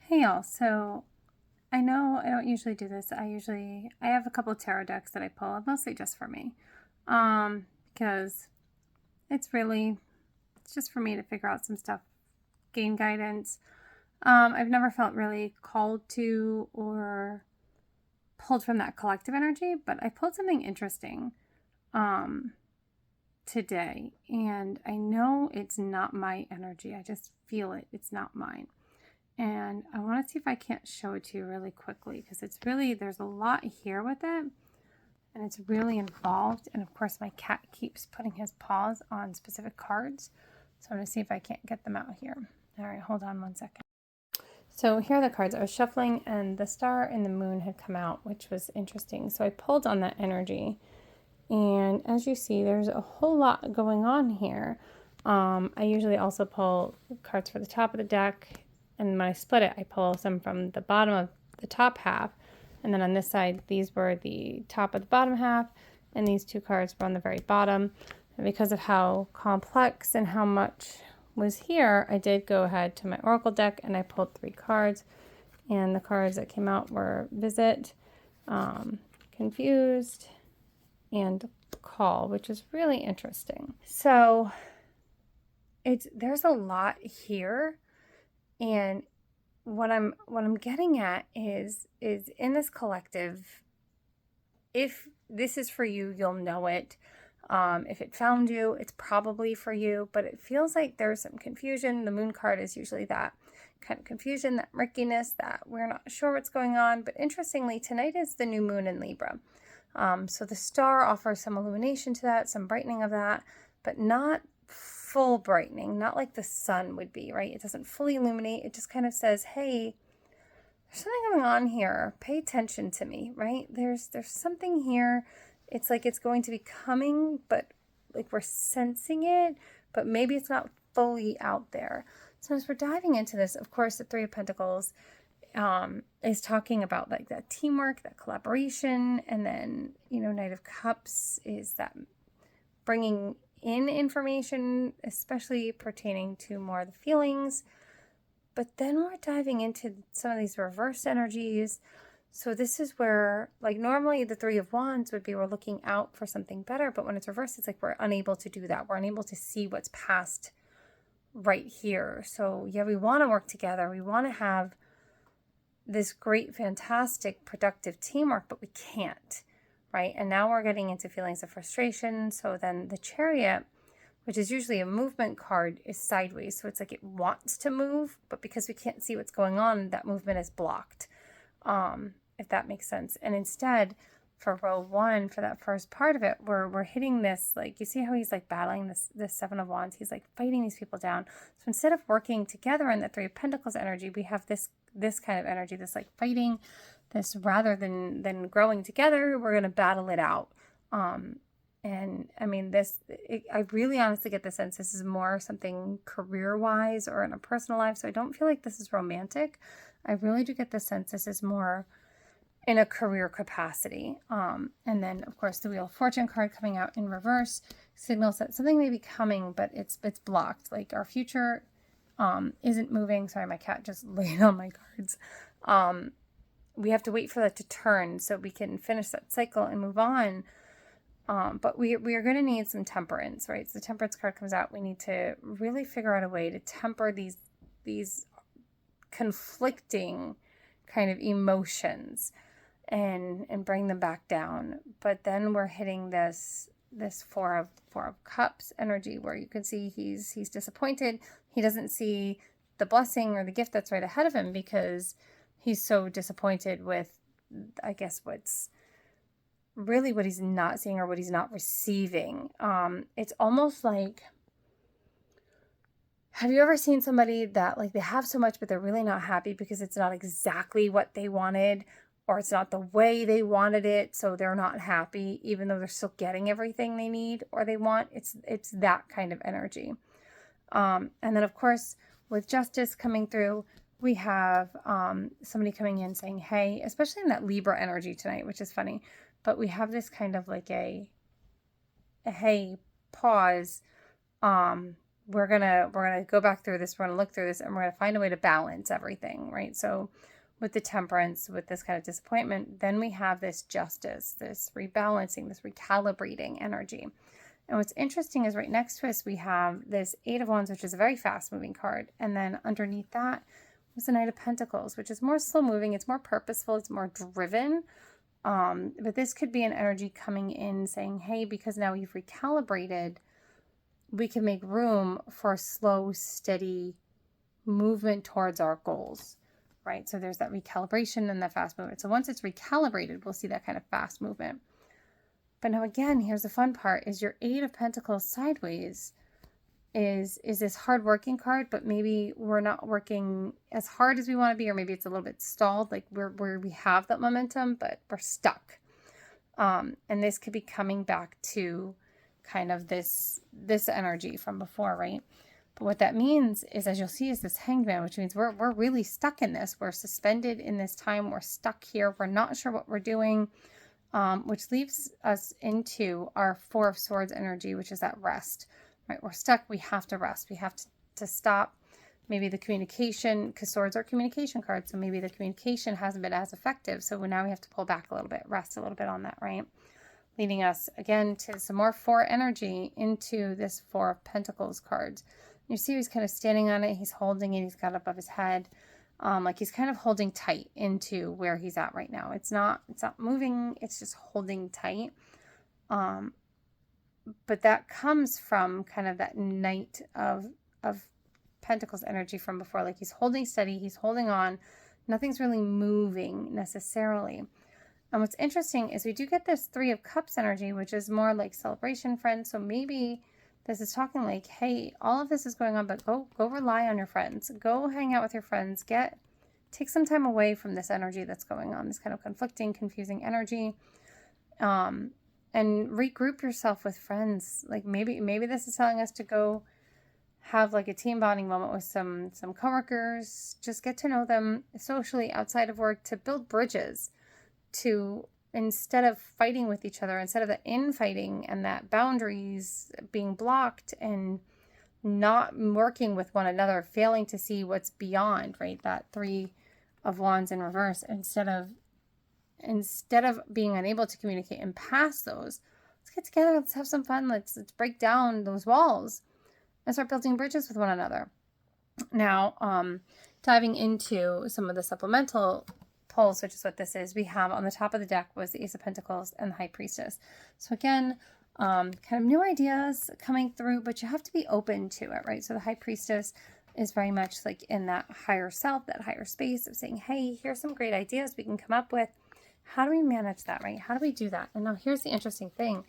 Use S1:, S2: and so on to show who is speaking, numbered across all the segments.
S1: Hey y'all, so I know I don't usually do this. I have a couple of tarot decks that I pull, mostly just for me. Because it's just for me to figure out some stuff, gain guidance. I've never felt really called to or pulled from that collective energy, but I pulled something interesting um today, and I know it's not my energy. I just feel it. It's not mine. And I want to see if I can't show it to you really quickly because there's a lot here with it and it's really involved. And of course, my cat keeps putting his paws on specific cards. So I'm going to see if I can't get them out here. All right, hold on one second. So here are the cards. I was shuffling and the star and the moon had come out, which was interesting. So I pulled on that energy. And as you see, there's a whole lot going on here. I usually also pull cards for the top of the deck, and when I split it, I pull some from the bottom of the top half, and then on this side, these were the top of the bottom half, and these two cards were on the very bottom. And because of how complex and how much was here, I did go ahead to my oracle deck, and I pulled 3 cards, and the cards that came out were Visit, Confused, and Call, which is really interesting. So there's a lot here, and what I'm getting at is in this collective, if this is for you, you'll know it. If it found you, it's probably for you, but it feels like there's some confusion. The moon card is usually that kind of confusion, that murkiness, that we're not sure what's going on. But interestingly, tonight is the new moon in Libra. So the star offers some illumination to that, some brightening of that, but not full brightening, not like the sun would be, right? It doesn't fully illuminate. It just kind of says, hey, there's something going on here. Pay attention to me, right? There's something here. It's like it's going to be coming, but like we're sensing it, but maybe it's not fully out there. So as we're diving into this, of course, the Three of Pentacles is talking about like that teamwork, that collaboration, and then, Knight of Cups is that bringing in information, especially pertaining to more of the feelings. But then we're diving into some of these reverse energies. So this is where, like, normally the Three of Wands would be we're looking out for something better, but when it's reversed, it's like we're unable to do that. We're unable to see what's past right here. So yeah, we want to work together. We want to have this great, fantastic, productive teamwork, but we can't, right? And now we're getting into feelings of frustration. So then the Chariot, which is usually a movement card, is sideways. So it's like it wants to move, but because we can't see what's going on, that movement is blocked, if that makes sense. And instead, for row 1, for that first part of it, we're hitting this, like, you see how he's like battling this Seven of Wands. He's like fighting these people down. So instead of working together in the Three of Pentacles energy, we have this kind of energy, this like fighting, this rather than growing together, we're going to battle it out. And I mean, I really honestly get the sense this is more something career-wise or in a personal life. So I don't feel like this is romantic. I really do get the sense this is more in a career capacity. And then, of course, the Wheel of Fortune card coming out in reverse signals that something may be coming, but it's blocked. Like our future isn't moving. Sorry, my cat just laid on my cards. We have to wait for that to turn so we can finish that cycle and move on. But we are going to need some temperance, right? So the temperance card comes out. We need to really figure out a way to temper these conflicting kind of emotions and bring them back down. But then we're hitting this four of cups energy where you can see he's disappointed. He doesn't see the blessing or the gift that's right ahead of him because he's so disappointed with, I guess, what's really what he's not seeing or what he's not receiving. It's almost like, have you ever seen somebody that like they have so much but they're really not happy because it's not exactly what they wanted, or it's not the way they wanted it, so they're not happy even though they're still getting everything they need or they want? It's that kind of energy. And then of course with Justice coming through, we have somebody coming in saying, hey, especially in that Libra energy tonight, which is funny, but we have this kind of like a hey, pause, we're gonna go back through this, we're gonna look through this, and we're gonna find a way to balance everything, right? So with the Temperance, with this kind of disappointment, then we have this Justice, this rebalancing, this recalibrating energy. And what's interesting is right next to us, we have this Eight of Wands, which is a very fast moving card. And then underneath that was the Knight of Pentacles, which is more slow moving. It's more purposeful. It's more driven. But this could be an energy coming in saying, hey, because now we've recalibrated, we can make room for slow, steady movement towards our goals, right? So there's that recalibration and that fast movement. So once it's recalibrated, we'll see that kind of fast movement. But now again, here's the fun part, is your Eight of Pentacles sideways is this hard working card, but maybe we're not working as hard as we want to be, or maybe it's a little bit stalled, like we have that momentum, but we're stuck. And this could be coming back to kind of this energy from before, right? But what that means is, as you'll see, is this Hanged Man, which means we're really stuck in this. We're suspended in this time. We're stuck here. We're not sure what we're doing. Which leaves us into our Four of Swords energy, which is that rest, right? We're stuck. We have to rest. We have to stop. Maybe the communication, because swords are communication cards, so maybe the communication hasn't been as effective. So now we have to pull back a little bit, rest a little bit on that, right? Leading us again to some more Four energy into this Four of Pentacles cards. You see he's kind of standing on it. He's holding it. He's got it above his head. Like he's kind of holding tight into where he's at right now. It's not moving. It's just holding tight. But that comes from kind of that Knight of Pentacles energy from before. Like he's holding steady. He's holding on. Nothing's really moving necessarily. And what's interesting is we do get this Three of Cups energy, which is more like celebration, friends. So maybe this is talking like, hey, all of this is going on, but go rely on your friends. Go hang out with your friends. Take some time away from this energy that's going on, this kind of conflicting, confusing energy. And regroup yourself with friends. Like maybe this is telling us to go have like a team bonding moment with some coworkers. Just get to know them socially outside of work, to build bridges, to, instead of fighting with each other, instead of the infighting and that boundaries being blocked and not working with one another, failing to see what's beyond, right? That Three of Wands in reverse. Instead of being unable to communicate and pass those, let's get together, let's have some fun, let's break down those walls and start building bridges with one another. Now, diving into some of the supplemental pulls, which is what this is, we have on the top of the deck was the Ace of Pentacles and the High Priestess. So again, kind of new ideas coming through, but you have to be open to it, right? So the High Priestess is very much like in that higher self, that higher space of saying, hey, here's some great ideas we can come up with. How do we manage that, right? How do we do that? And now here's the interesting thing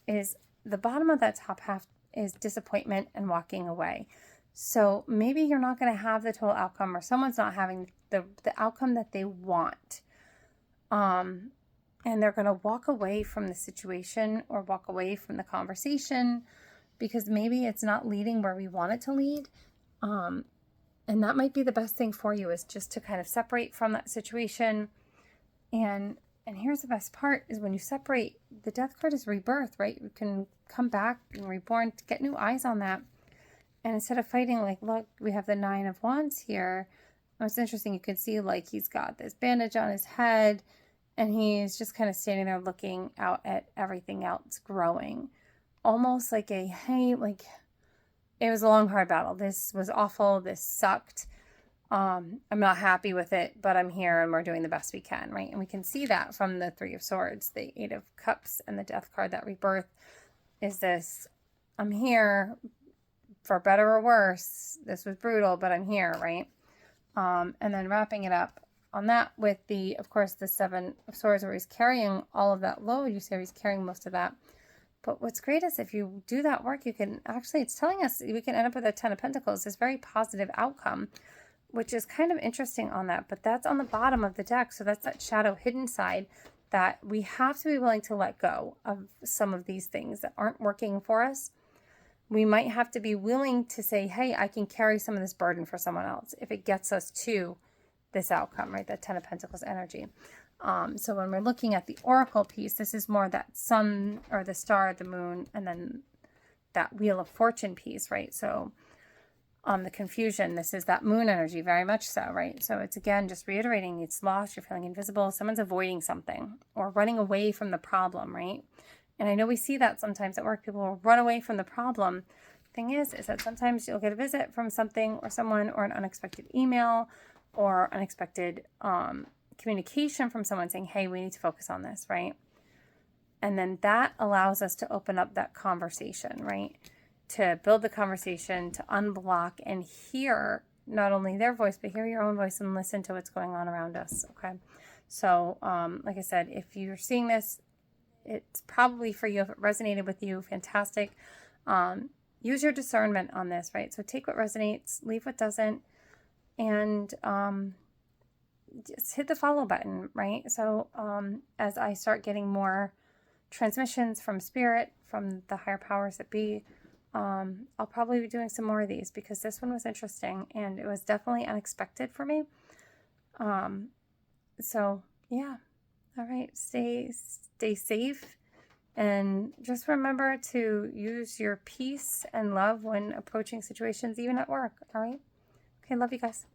S1: is the bottom of that top half is disappointment and walking away. So maybe you're not going to have the total outcome, or someone's not having the outcome that they want. And they're going to walk away from the situation or walk away from the conversation because maybe it's not leading where we want it to lead. And that might be the best thing for you, is just to kind of separate from that situation. And here's the best part is when you separate, the Death card is rebirth, right? You can come back and reborn, to get new eyes on that. And instead of fighting, like, look, we have the Nine of Wands here. It's interesting. You can see like he's got this bandage on his head and he's just kind of standing there looking out at everything else growing. Almost like a, hey, like, it was a long, hard battle. This was awful. This sucked. I'm not happy with it, but I'm here and we're doing the best we can, right? And we can see that from the Three of Swords, the Eight of Cups, and the Death card. That rebirth is this, I'm here for better or worse. This was brutal, but I'm here, right? And then wrapping it up on that with the, of course, the Seven of Swords, where he's carrying all of that load. You see how he's carrying most of that. But what's great is if you do that work, you can actually, it's telling us we can end up with a Ten of Pentacles, this very positive outcome, which is kind of interesting on that. But that's on the bottom of the deck. So that's that shadow hidden side that we have to be willing to let go of some of these things that aren't working for us. We might have to be willing to say, hey, I can carry some of this burden for someone else if it gets us to this outcome, right? That Ten of Pentacles energy. So when we're looking at the Oracle piece, this is more that sun or the star, the moon, and then that Wheel of Fortune piece, right? So the confusion. This is that moon energy, very much so, right? So it's, again, just reiterating, it's lost, you're feeling invisible, someone's avoiding something or running away from the problem, right? And I know we see that sometimes at work, people will run away from the problem. Thing is that sometimes you'll get a visit from something or someone, or an unexpected email or unexpected communication from someone saying, hey, we need to focus on this, right? And then that allows us to open up that conversation, right? To build the conversation, to unblock and hear not only their voice, but hear your own voice and listen to what's going on around us, okay? So, like I said, if you're seeing this, it's probably for you. If it resonated with you, fantastic. Use your discernment on this, right? So take what resonates, leave what doesn't, and just hit the follow button, right? So as I start getting more transmissions from spirit, from the higher powers that be, I'll probably be doing some more of these, because this one was interesting and it was definitely unexpected for me. So yeah. All right. Stay safe. And just remember to use your peace and love when approaching situations, even at work. All right. Okay. Love you guys.